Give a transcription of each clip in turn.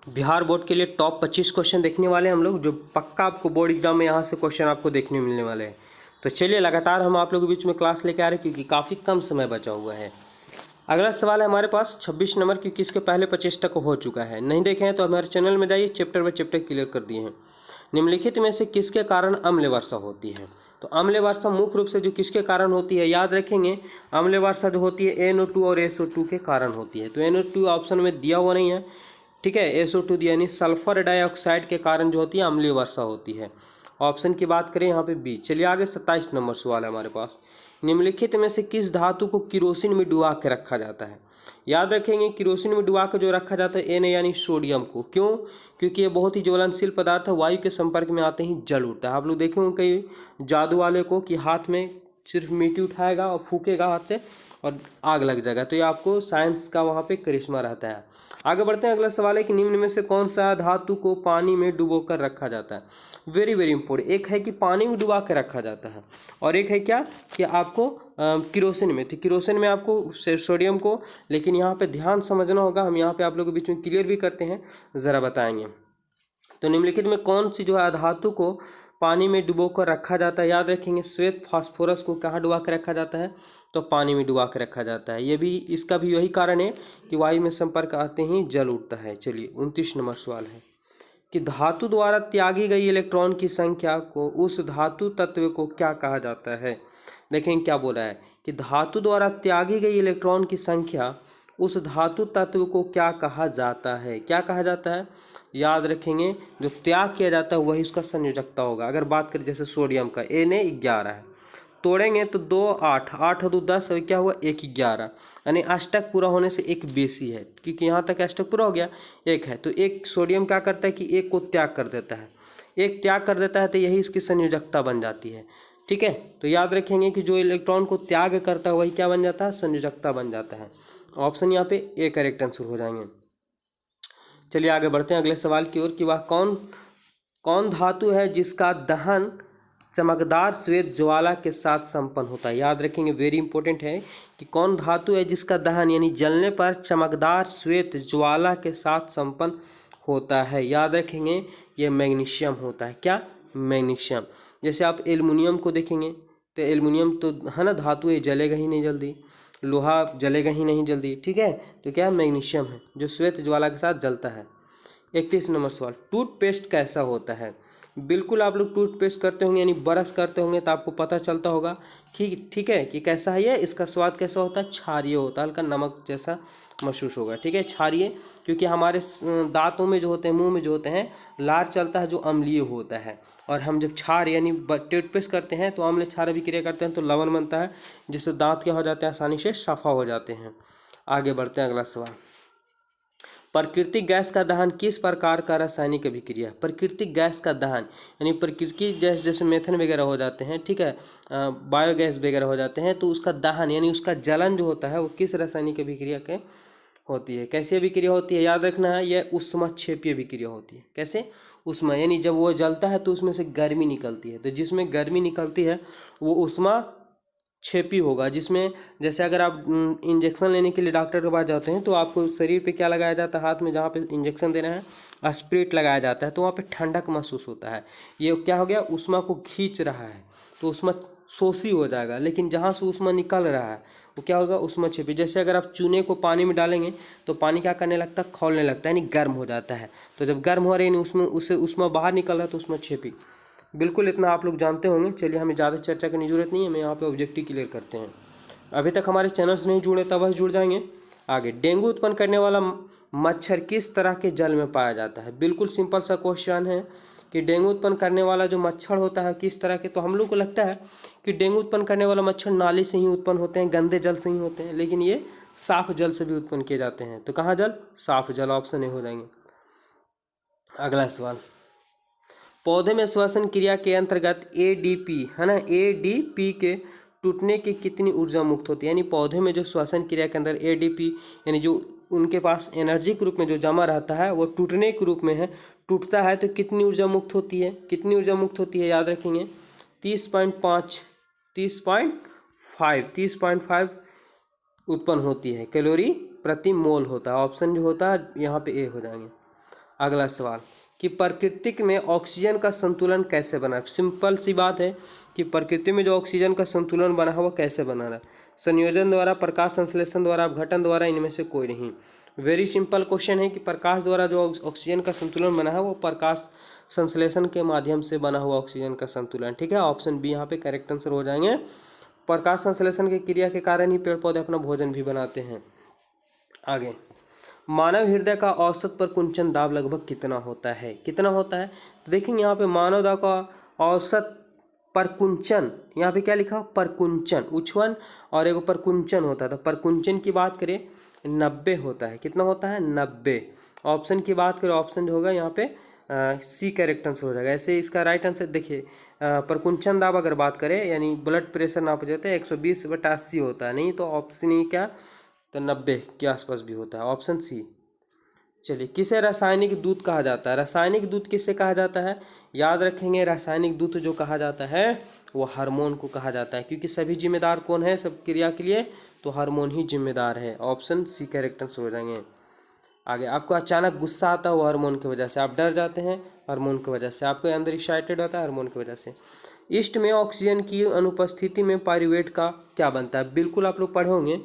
Bihar board के लिए top 25 question देखने वाले हैं हम लोग, जो पक्का आपको बोर्ड एग्जाम में यहाँ से क्वेश्चन आपको देखने मिलने वाले हैं। तो चलिए लगातार हम आप लोगों के बीच में क्लास लेके आ रहे हैं, क्योंकि काफ़ी कम समय बचा हुआ है। अगला सवाल है हमारे पास 26 नंबर, क्योंकि इसके पहले 25 तक हो चुका है। नहीं देखे हैं तो हमारे चैनल में जाइए, चैप्टर बाय चैप्टर क्लियर कर दिए हैं। निम्नलिखित में से किसके कारण अम्ल वर्षा होती है? तो अम्ल वर्षा मुख्य रूप से जो किसके कारण होती है, याद रखेंगे, अम्ल वर्षा जो होती है NO2 और SO2 के कारण होती है। तो NO2 ऑप्शन में दिया हुआ नहीं है, ठीक है। SO2 दिया, यानी सल्फर डाइऑक्साइड के कारण जो होती है अम्लीय वर्षा होती है। ऑप्शन की बात करें यहाँ पे बी। चलिए आगे 27 नंबर सवाल है हमारे पास। निम्नलिखित में से किस धातु को किरोसिन में डुबा के रखा जाता है? याद रखेंगे, किरोसिन में डुबा के जो रखा जाता है Na यानी सोडियम को। क्यों? क्योंकि ये बहुत ही ज्वलनशील पदार्थ है, वायु के संपर्क में आते ही जल उठता है। आप लोग देखे होंगे कई जादू वाले को कि हाथ में सिर्फ मिट्टी उठाएगा और फूकेगा हाथ से और आग लग जाएगा। तो ये आपको साइंस का वहाँ पे करिश्मा रहता है। आगे बढ़ते हैं। अगला सवाल है कि निम्न में से कौन सा धातु को पानी में डुबोकर रखा जाता है? Very very important. एक है कि पानी में डुबा कर रखा जाता है, और एक है क्या कि आपको किरोसिन में। तो किरोसिन में आपको सोडियम को, लेकिन यहाँ पे ध्यान समझना होगा, हम यहाँ पे आप लोगों के बीच में क्लियर भी करते हैं, ज़रा बताएंगे। तो निम्नलिखित में कौन सी जो है धातु को पानी में डुबोकर रखा जाता है? याद रखेंगे, श्वेत फास्फोरस को कहाँ डुबा कर रखा जाता है? तो पानी में डुबा कर रखा जाता है। ये भी, इसका भी यही कारण है कि वायु में संपर्क आते ही जल उठता है। चलिए 29 नंबर सवाल है कि धातु द्वारा त्यागी गई इलेक्ट्रॉन की संख्या को, उस धातु तत्व को क्या कहा जाता है? देखें क्या बोला है कि धातु द्वारा त्यागी गई इलेक्ट्रॉन की संख्या, उस धातु तत्व को क्या कहा जाता है? क्या कहा जाता है? याद रखेंगे, जो त्याग किया जाता है वही उसका संयोजकता होगा। अगर बात करें जैसे सोडियम का, Na11 है, तोड़ेंगे तो 2 8, 8 और 2 10, और क्या हुआ 1 11, यानी अष्टक पूरा होने से एक बेसी है, क्योंकि यहाँ तक अष्टक पूरा हो गया, एक है। तो एक सोडियम क्या करता है कि एक को त्याग कर देता है, एक त्याग कर देता है, तो यही इसकी संयोजकता बन जाती है। ठीक है, तो याद रखेंगे कि जो इलेक्ट्रॉन को त्याग करता है वही क्या बन जाता है? संयोजकता बन जाता है। ऑप्शन यहाँ पे ए करेक्ट आंसर हो जाएंगे। चलिए आगे बढ़ते हैं अगले सवाल की ओर कि वह कौन कौन धातु है जिसका दहन चमकदार श्वेत ज्वाला के साथ संपन्न होता है? याद रखेंगे, वेरी इंपॉर्टेंट है कि कौन धातु है जिसका दहन यानी जलने पर चमकदार श्वेत ज्वाला के साथ संपन्न होता है। याद रखेंगे, ये मैग्नीशियम होता है। क्या? मैग्नीशियम। जैसे आप एल्युमिनियम को देखेंगे तो एल्युमिनियम तो है ना धातु, ये जलेगा ही नहीं जल्दी, लोहा जलेगा ही नहीं जल्दी, ठीक है। तो क्या मैग्नीशियम है जो श्वेत ज्वाला के साथ जलता है। 31 नंबर सवाल, टूथपेस्ट कैसा होता है? बिल्कुल आप लोग टूथपेस्ट करते होंगे यानी ब्रश करते होंगे तो आपको पता चलता होगा कि ठीक है कि कैसा है ये, इसका स्वाद कैसा होता है? क्षारीय होता है, हल्का नमक जैसा महसूस होगा। ठीक है, क्षारीय, क्योंकि हमारे दांतों में जो होते हैं, मुंह में जो होते हैं, लार चलता है जो अम्लीय होता है, और हम जब क्षार यानी टूथपेस्ट करते हैं तो अम्ल क्षार अभिक्रिया करते हैं तो लवण बनता है, जिससे दांत क्या हो जाते हैं? आसानी से सफा हो जाते हैं। आगे बढ़ते हैं अगला सवाल, प्राकृतिक गैस का दहन किस प्रकार का रासायनिक अभिक्रिया? प्राकृतिक गैस का दहन यानी प्राकृतिक गैस जैसे मेथन वगैरह हो जाते हैं, ठीक है, बायोगैस वगैरह हो जाते हैं, तो उसका दहन यानी उसका जलन जो होता है वो किस रासायनिक अभिक्रिया के होती है? कैसी अभिक्रिया होती है? याद रखना है, यह ऊष्माक्षेपीय अभिक्रिया होती है। कैसे? ऊष्मा, यानी जब वो जलता है तो उसमें से गर्मी निकलती है, तो जिसमें गर्मी निकलती है वो ऊष्मा छेपी होगा। जिसमें जैसे अगर आप इंजेक्शन लेने के लिए डॉक्टर के पास जाते हैं तो आपको शरीर पे क्या लगाया जाता है? हाथ में जहाँ पे इंजेक्शन देना है स्प्रिट लगाया जाता है, तो वहाँ पे ठंडक महसूस होता है। ये क्या हो गया? ऊष्मा को खींच रहा है, तो ऊष्मा शोषी हो जाएगा, लेकिन जहाँ से ऊष्मा निकल रहा है वो क्या होगा? ऊष्मा छेपी। जैसे अगर आप चूने को पानी में डालेंगे तो पानी क्या करने लगता है? खौलने लगता है, यानी गर्म हो जाता है। तो जब गर्म हो रही है उसमें उससे ऊष्मा बाहर निकल रहा है तो ऊष्मा छेपी। बिल्कुल इतना आप लोग जानते होंगे। चलिए हमें ज़्यादा चर्चा करने की जरूरत नहीं है, हमें यहाँ पे ऑब्जेक्टिव क्लियर करते हैं। अभी तक हमारे चैनल से नहीं जुड़े तब वह जुड़ जाएंगे। आगे, डेंगू उत्पन्न करने वाला मच्छर किस तरह के जल में पाया जाता है? बिल्कुल सिंपल सा क्वेश्चन है कि डेंगू उत्पन्न करने वाला जो मच्छर होता है किस तरह के, तो हम लोग को लगता है कि डेंगू उत्पन्न करने वाला मच्छर नाली से ही उत्पन्न होते हैं, गंदे जल से ही होते हैं, लेकिन ये साफ जल से भी उत्पन्न किए जाते हैं। तो कहाँ जल? साफ जल, ऑप्शन ए हो जाएंगे। अगला सवाल, पौधे में श्वसन क्रिया के अंतर्गत एडीपी है ना, एडीपी के टूटने की कितनी ऊर्जा मुक्त होती है? यानी पौधे में जो श्वसन क्रिया के अंदर एडीपी यानी जो उनके पास एनर्जी के रूप में जो जमा रहता है वो टूटने के रूप में है, टूटता है तो कितनी ऊर्जा मुक्त होती है? कितनी ऊर्जा मुक्त होती है? याद रखेंगे 30.5 30.5 उत्पन्न होती है, कैलोरी प्रति मोल होता है। ऑप्शन जो होता है यहाँ पे ए हो जाएंगे। अगला सवाल कि प्रकृति में ऑक्सीजन का संतुलन कैसे बना। सिंपल सी बात है कि प्रकृति में जो ऑक्सीजन का संतुलन बना है वो कैसे बना है। संयोजन द्वारा, प्रकाश संश्लेषण द्वारा, अपघटन द्वारा, इनमें से कोई नहीं। वेरी सिंपल क्वेश्चन है कि प्रकाश द्वारा जो ऑक्सीजन का संतुलन बना है वो प्रकाश संश्लेषण के माध्यम से बना हुआ ऑक्सीजन का संतुलन। ठीक है, ऑप्शन बी यहाँ पे करेक्ट आंसर हो जाएंगे। प्रकाश संश्लेषण की क्रिया के कारण ही पेड़ पौधे अपना भोजन भी बनाते हैं। आगे, मानव हृदय का औसत प्रकुंचन दाब लगभग कितना होता है। कितना होता है तो देखेंगे यहाँ पे मानव दाब का औसत प्रकुंचन, यहाँ पे क्या लिखा, प्रकुंचन, उछवन और एक प्रकुंचन होता है। तो प्रकुंचन की बात करें 90 होता है। कितना होता है, 90। ऑप्शन की बात करें, ऑप्शन जो होगा यहाँ पे सी करेक्ट आंसर हो जाएगा। ऐसे इसका राइट आंसर देखिए, प्रकुंचन दाब अगर बात करें यानी ब्लड प्रेशर नापा जाता है 120/80 होता है, नहीं तो ऑप्शन ही क्या, तो 90 के आसपास भी होता है, ऑप्शन सी। चलिए, किसे रासायनिक दूत कहा जाता है। रासायनिक दूत किसे कहा जाता है, याद रखेंगे रासायनिक दूत जो कहा जाता है वो हार्मोन को कहा जाता है, क्योंकि सभी जिम्मेदार कौन है सब क्रिया के लिए, तो हार्मोन ही जिम्मेदार है। ऑप्शन सी करेक्ट आंसर हो जाएंगे। आगे, आपको अचानक गुस्सा आता है वो हार्मोन की वजह से, आप डर जाते हैं हार्मोन की वजह से, आपको अंदर एक्साइटेड होता है हार्मोन की वजह से। ईस्ट में ऑक्सीजन की अनुपस्थिति में पाइरूवेट का क्या बनता है। बिल्कुल आप लोग पढ़े होंगे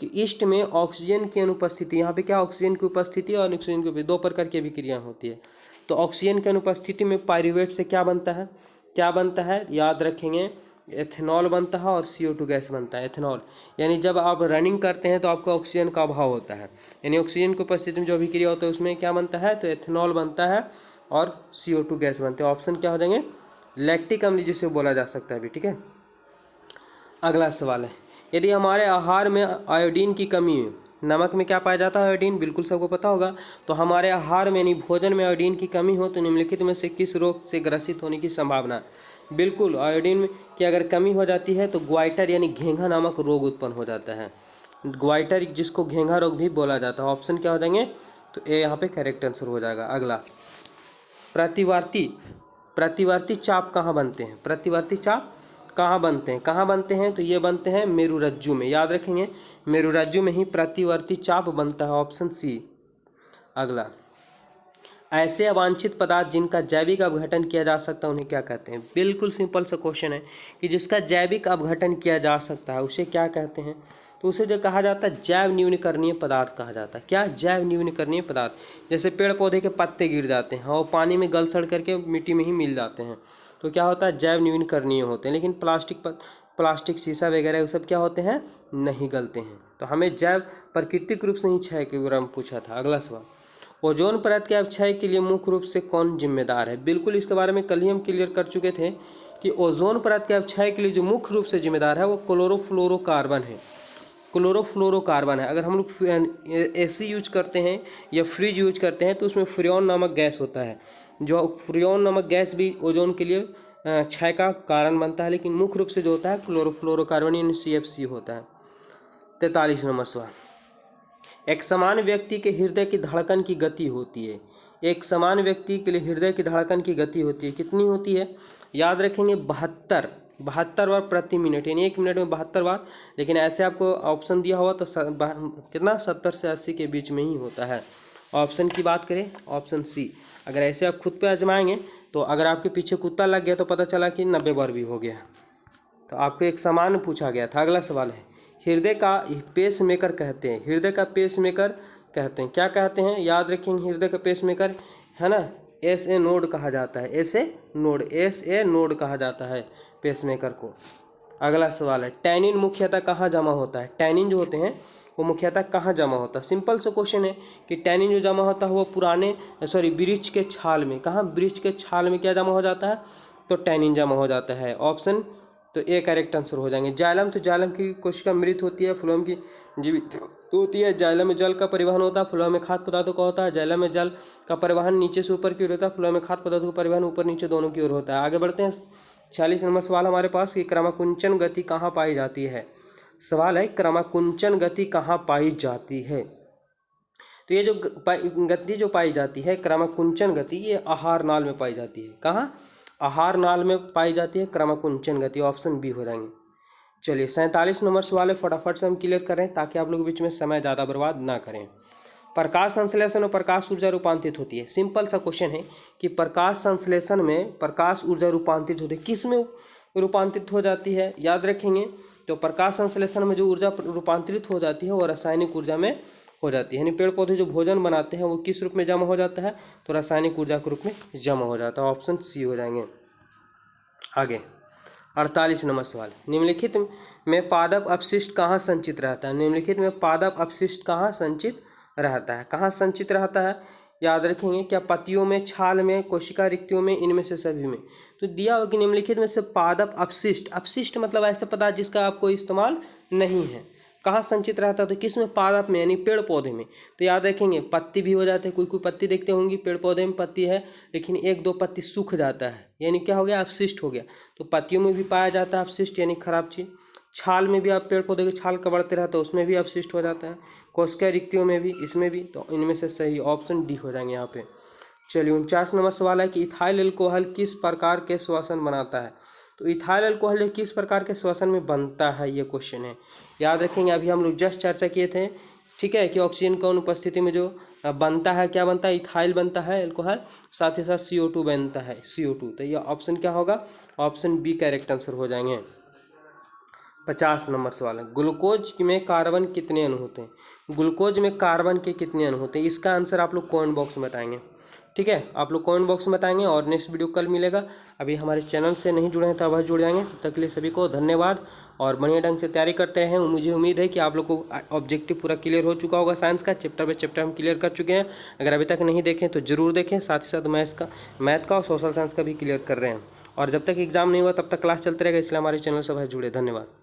कि ईस्ट में ऑक्सीजन की अनुपस्थिति, यहाँ पे क्या, ऑक्सीजन की उपस्थिति और ऑक्सीजन की दो प्रकार की अभिक्रिया होती है। तो ऑक्सीजन की अनुपस्थिति में पाइरूवेट से क्या बनता है, क्या बनता है, याद रखेंगे एथेनॉल बनता है और CO2 गैस बनता है। एथेनॉल यानी जब आप रनिंग करते हैं तो आपको ऑक्सीजन का अभाव होता है, यानी ऑक्सीजन की उपस्थिति में जो अभिक्रिया होता है उसमें क्या बनता है, तो एथेनॉल बनता है और CO2 गैस बनते हैं। ऑप्शन क्या हो जाएंगे, लैक्टिक अम्ल जिसे बोला जा सकता है भी। ठीक है, अगला सवाल है, यदि हमारे आहार में आयोडीन की कमी हो, नमक में क्या पाया जाता है, आयोडीन, बिल्कुल सबको पता होगा। तो हमारे आहार में यानी भोजन में आयोडीन की कमी हो तो निम्नलिखित में से किस रोग से ग्रसित होने की संभावना। बिल्कुल, आयोडीन की अगर कमी हो जाती है तो ग्वाइटर यानी घेंघा नामक रोग उत्पन्न हो जाता है। ग्वाइटर जिसको घेंघा रोग भी बोला जाता है। ऑप्शन क्या हो जाएंगे, तो ए यहाँ पे करेक्ट आंसर हो जाएगा। अगला, प्रतिवर्ती चाप कहाँ बनते हैं। प्रतिवर्ती चाप कहाँ बनते हैं, कहाँ बनते हैं, तो ये बनते हैं मेरुरज्जु में। याद रखेंगे मेरुरज्जु में ही प्रतिवर्ती चाप बनता है, ऑप्शन सी। अगला, ऐसे अवांछित पदार्थ जिनका जैविक अपघटन किया जा सकता है उन्हें क्या कहते हैं। बिल्कुल सिंपल सा क्वेश्चन है कि जिसका जैविक अपघटन किया जा सकता है उसे क्या कहते हैं, तो उसे जो कहा जाता है जैव न्यूनीकरणीय पदार्थ कहा जाता है। क्या, जैव न्यूनीकरणीय पदार्थ। जैसे पेड़ पौधे के पत्ते गिर जाते हैं और पानी में गल सड़ करके मिट्टी में ही मिल जाते हैं, तो क्या होता है, जैव न्यूनीकरणीय होते हैं। लेकिन प्लास्टिक शीशा वगैरह वो सब क्या होते हैं, नहीं गलते हैं। तो हमें जैव प्राकृतिक रूप से ही क्षय के बारे में पूछा था। अगला सवाल, ओजोन परत के क्षय के लिए मुख्य रूप से कौन जिम्मेदार है। बिल्कुल इसके बारे में कल ही हम क्लियर कर चुके थे कि ओजोन परत के क्षय के लिए जो मुख्य रूप से जिम्मेदार है वो क्लोरोफ्लोरोकार्बन है। क्लोरोफ्लोरोकार्बन है। अगर हम लोग AC यूज करते हैं या फ्रिज यूज करते हैं तो उसमें फ्रियोन नामक गैस होता है, जो फ्रियोन नामक गैस भी ओजोन के लिए क्षय का कारण बनता है। लेकिन मुख्य रूप से जो होता है क्लोरोफ्लोरोकार्बन यानी CFC होता है। 43 नंबर सवाल, एक समान व्यक्ति के हृदय की धड़कन की गति होती है। एक समान व्यक्ति के लिए हृदय की धड़कन की गति होती है, कितनी होती है, याद रखेंगे 72 बार प्रति मिनट, यानी 1 मिनट में 72 बार। लेकिन ऐसे आपको ऑप्शन दिया हुआ तो कितना, 70 से 80 के बीच में ही होता है। ऑप्शन की बात करें, ऑप्शन सी। अगर ऐसे आप खुद पे आजमाएंगे तो अगर आपके पीछे कुत्ता लग गया तो पता चला कि 90 बार भी हो गया। तो आपको एक समान पूछा गया था। अगला सवाल है, हृदय का पेस मेकर कहते हैं। हृदय का पेस मेकर कहते हैं, क्या कहते हैं, याद रखेंगे हृदय का पेस मेकर है ना, SA नोड कहा जाता है। SA नोड कहा जाता है पेस मेकर को। अगला सवाल है, टैनिन मुख्यतः कहाँ जमा होता है। टैनिन जो होते हैं वो मुख्यतः कहाँ जमा होता है। सिंपल सा क्वेश्चन है कि टैनिन जो जमा होता है वो वृक्ष के छाल में, कहाँ, वृक्ष के छाल में क्या जमा हो जाता है, तो टैनिन जमा हो जाता है। ऑप्शन तो ए करेक्ट आंसर हो जाएंगे। जाइलम, तो जाइलम की कोशिका मृत होती है, फ्लोएम की जीवित तो होती है। जाइलम में जल का परिवहन होता है, फ्लोएम में खाद्य पदार्थों का होता है। जाइलम में जल का परिवहन नीचे से ऊपर की ओर होता है, फ्लोएम में खाद्य पदार्थों का परिवहन ऊपर नीचे दोनों की ओर होता है। आगे बढ़ते हैं, 46 नंबर सवाल हमारे पास कि क्रमाकुंचन गति कहाँ पाई जाती है। सवाल है क्रमाकुंचन गति कहाँ पाई जाती है। तो ये जो गति जो पाई जाती है क्रमाकुंचन गति, ये आहार नाल में पाई जाती है। कहाँ, आहार नाल में पाई जाती है क्रमाकुंचन गति। ऑप्शन बी हो जाएंगे। चलिए 47 नंबर सवाल है, फटाफट से हम क्लियर करें ताकि आप लोग बीच में समय ज़्यादा बर्बाद ना करें। प्रकाश संश्लेषण और प्रकाश ऊर्जा रूपांतरित होती है। सिंपल सा क्वेश्चन है कि प्रकाश संश्लेषण में प्रकाश ऊर्जा रूपांतरित होती है, किस में रूपांतरित हो जाती है, याद रखेंगे। तो प्रकाश संश्लेषण में जो ऊर्जा रूपांतरित हो जाती है वो रासायनिक ऊर्जा में हो जाती है। यानी पेड़ पौधे जो भोजन बनाते हैं वो किस रूप में जमा हो जाता है, तो रासायनिक ऊर्जा के रूप में जमा हो जाता है। ऑप्शन सी हो जाएंगे। आगे 48 नंबर सवाल, निम्नलिखित में पादप अपशिष्ट कहाँ संचित रहता है। निम्नलिखित में पादप अपशिष्ट कहाँ संचित रहता है, कहाँ संचित रहता है, याद रखेंगे। क्या पत्तियों में, छाल में, कोशिका रिक्तियों में, इनमें से सभी में। तो दिया हो कि निम्नलिखित में से पादप अपशिष्ट, अपशिष्ट मतलब ऐसा पदार्थ जिसका आपको इस्तेमाल नहीं है, कहाँ संचित रहता है, तो किस में, पादप में, यानी पेड़ पौधे में। तो याद रखेंगे पत्ती भी हो जाते हैं, कोई कोई पत्ती देखते होंगी पेड़ पौधे में पत्ती है लेकिन एक दो पत्ती सूख जाता है, यानी क्या हो गया, अपशिष्ट हो गया। तो पत्तियों में भी पाया जाता है अपशिष्ट, यानी खराब चीज़। छाल में भी आप पेड़ पौधे की छाल कबाड़ते रहते हो, उसमें भी अपशिष्ट हो जाता है। कोशिका रिक्तियों में भी, इसमें भी। तो इनमें से सही ऑप्शन डी हो जाएंगे यहाँ पे। चलिए 49 नंबर सवाल है कि इथाइल अल्कोहल किस प्रकार के श्वसन बनाता है। तो इथाइल अल्कोहल किस प्रकार के श्वसन में बनता है, ये क्वेश्चन है। याद रखेंगे अभी हम लोग जस्ट चर्चा किए थे, ठीक है, कि ऑक्सीजन की अनुपस्थिति में जो बनता है, क्या बनता है, इथाइल बनता है अल्कोहल, साथ ही साथ CO2 बनता है, CO2। तो ये ऑप्शन क्या होगा, ऑप्शन बी करेक्ट आंसर हो जाएंगे। 50 नंबर सवाल है, ग्लूकोज में कार्बन कितने अणु होते हैं। ग्लूकोज में कार्बन के कितने अणु होते हैं, इसका आंसर आप लोग कमेंट बॉक्स में बताएंगे, ठीक है, आप लोग कमेंट बॉक्स में बताएंगे। और नेक्स्ट वीडियो कल मिलेगा। अभी हमारे चैनल से नहीं जुड़े हैं तो वह जुड़ जाएंगे। तब तक के लिए सभी को धन्यवाद और बढ़िया ढंग से तैयारी करते हैं। मुझे उम्मीद है कि आप लोग को ऑब्जेक्टिव पूरा क्लियर हो चुका होगा। साइंस का चैप्टर बाय चैप्टर हम क्लियर कर चुके हैं। अगर अभी तक नहीं देखें तो जरूर देखें। साथ ही साथ मैथ का और सोशल साइंस का भी क्लियर कर रहे हैं। और जब तक एग्जाम नहीं हुआ तब तक क्लास चलते रहेगा, इसलिए हमारे चैनल से भाई जुड़े। धन्यवाद।